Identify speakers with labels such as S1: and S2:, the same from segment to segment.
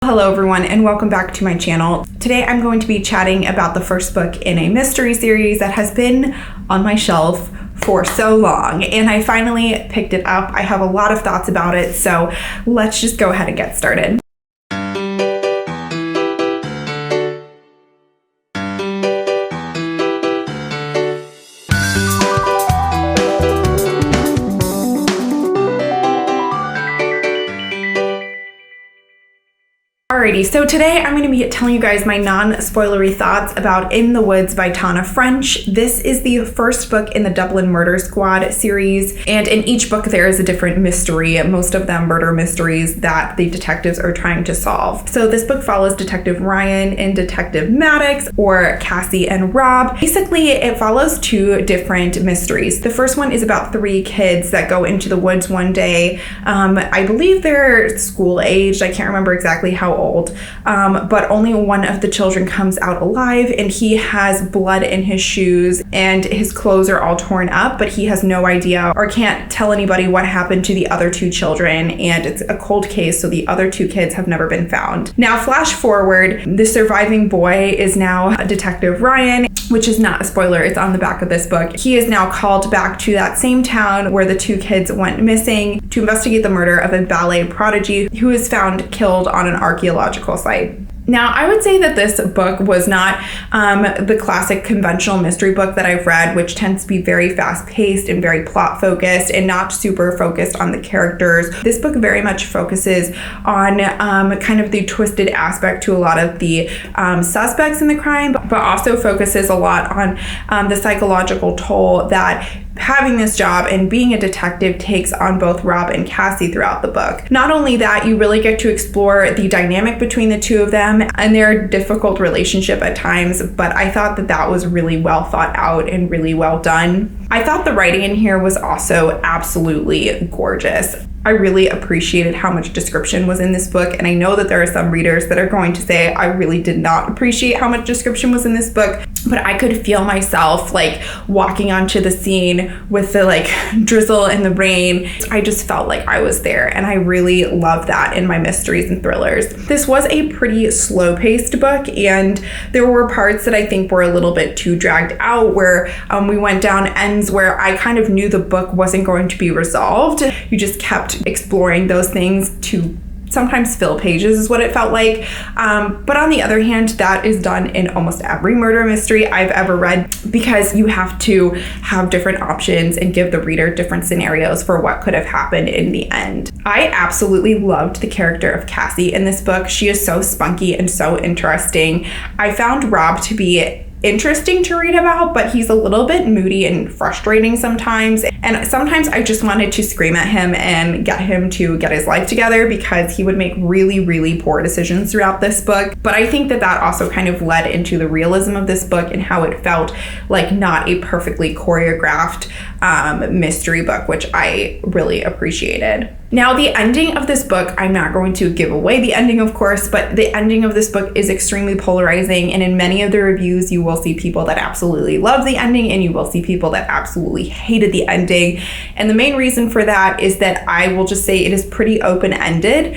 S1: Hello everyone and welcome back to my channel. Today I'm going to be chatting about the first book in a mystery series that has been on my shelf for so long, and I finally picked it up. I have a lot of thoughts about it, so let's just go ahead and get started. Alrighty, so today I'm going to be telling you guys my non-spoilery thoughts about In the Woods by Tana French. This is the first book in the Dublin Murder Squad series, and in each book there is a different mystery, most of them murder mysteries that the detectives are trying to solve. So this book follows Detective Ryan and Detective Maddox, or Cassie and Rob. Basically, it follows two different mysteries. The first one is about three kids that go into the woods one day. I believe they're school aged. I can't remember exactly how old. But only one of the children comes out alive, and he has blood in his shoes and his clothes are all torn up, but he has no idea or can't tell anybody what happened to the other two children, and it's a cold case, so the other two kids have never been found. Now flash forward, the surviving boy is now Detective Ryan, which is not a spoiler, it's on the back of this book. He is now called back to that same town where the two kids went missing to investigate the murder of a ballet prodigy who is found killed on an archaeological site. Now, I would say that this book was not the classic conventional mystery book that I've read, which tends to be very fast-paced and very plot-focused and not super focused on the characters. This book very much focuses on kind of the twisted aspect to a lot of the suspects in the crime, but also focuses a lot on the psychological toll that having this job and being a detective takes on both Rob and Cassie throughout the book. Not only that, you really get to explore the dynamic between the two of them and their difficult relationship at times, but I thought that that was really well thought out and really well done. I thought the writing in here was also absolutely gorgeous. I really appreciated how much description was in this book, and I know that there are some readers that are going to say I really did not appreciate how much description was in this book, but I could feel myself like walking onto the scene with the like drizzle and the rain. I just felt like I was there, and I really love that in my mysteries and thrillers. This was a pretty slow-paced book, and there were parts that I think were a little bit too dragged out, where we went down ends where I kind of knew the book wasn't going to be resolved. You just kept exploring those things to sometimes fill pages is what it felt like. But on the other hand, that is done in almost every murder mystery I've ever read, because you have to have different options and give the reader different scenarios for what could have happened in the end. I absolutely loved the character of Cassie in this book. She is so spunky and so interesting. I found Rob to be interesting to read about, but he's a little bit moody and frustrating sometimes, and sometimes I just wanted to scream at him and get him to get his life together, because he would make really poor decisions throughout this book. But I think that that also kind of led into the realism of this book and how it felt like not a perfectly choreographed mystery book, which I really appreciated. Now, the ending of this book, I'm not going to give away the ending, of course, but the ending of this book is extremely polarizing, and in many of the reviews, you will see people that absolutely love the ending, and you will see people that absolutely hated the ending. And the main reason for that is that I will just say it is pretty open-ended.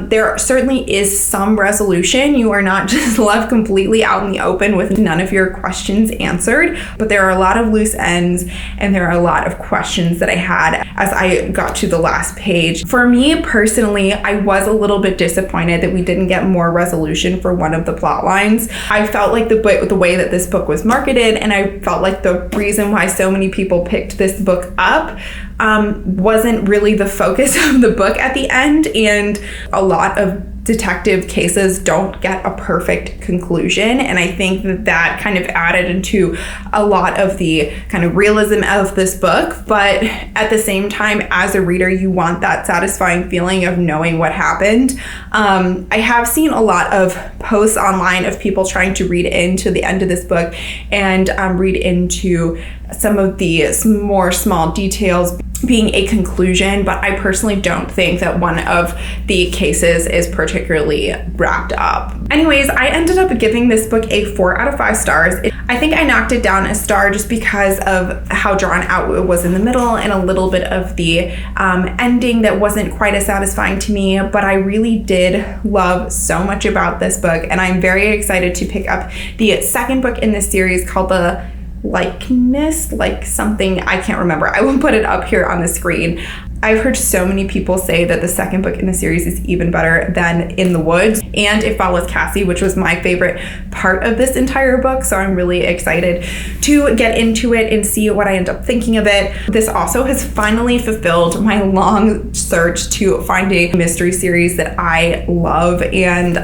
S1: There certainly is some resolution. You are not just left completely out in the open with none of your questions answered, but there are a lot of loose ends, and there are a lot of questions that I had as I got to the last page. For me personally, I was a little bit disappointed that we didn't get more resolution for one of the plot lines. I felt like the way that this book was marketed, and I felt like the reason why so many people picked this book up wasn't really the focus of the book at the end, and a lot of detective cases don't get a perfect conclusion, and I think that that kind of added into a lot of the kind of realism of this book. But at the same time, as a reader, you want that satisfying feeling of knowing what happened. I have seen a lot of posts online of people trying to read into the end of this book and read into some of the more small details being a conclusion, but I personally don't think that one of the cases is particularly wrapped up. Anyways, I ended up giving this book a 4 out of 5 stars. I think I knocked it down a star just because of how drawn out it was in the middle and a little bit of the ending that wasn't quite as satisfying to me, but I really did love so much about this book, and I'm very excited to pick up the second book in this series called The Likeness, like something, I can't remember. I will put it up here on the screen. I've heard so many people say that the second book in the series is even better than In the Woods, and it follows Cassie, which was my favorite part of this entire book, so I'm really excited to get into it and see what I end up thinking of it. This also has finally fulfilled my long search to find a mystery series that I love, and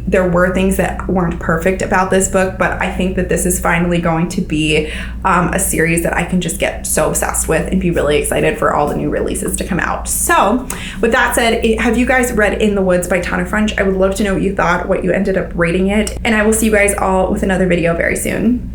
S1: there were things that weren't perfect about this book, but I think that this is finally going to be a series that I can just get so obsessed with and be really excited for all the new releases to come out. So with that said, have you guys read In the Woods by Tana French? I would love to know what you thought, what you ended up rating it, and I will see you guys all with another video very soon.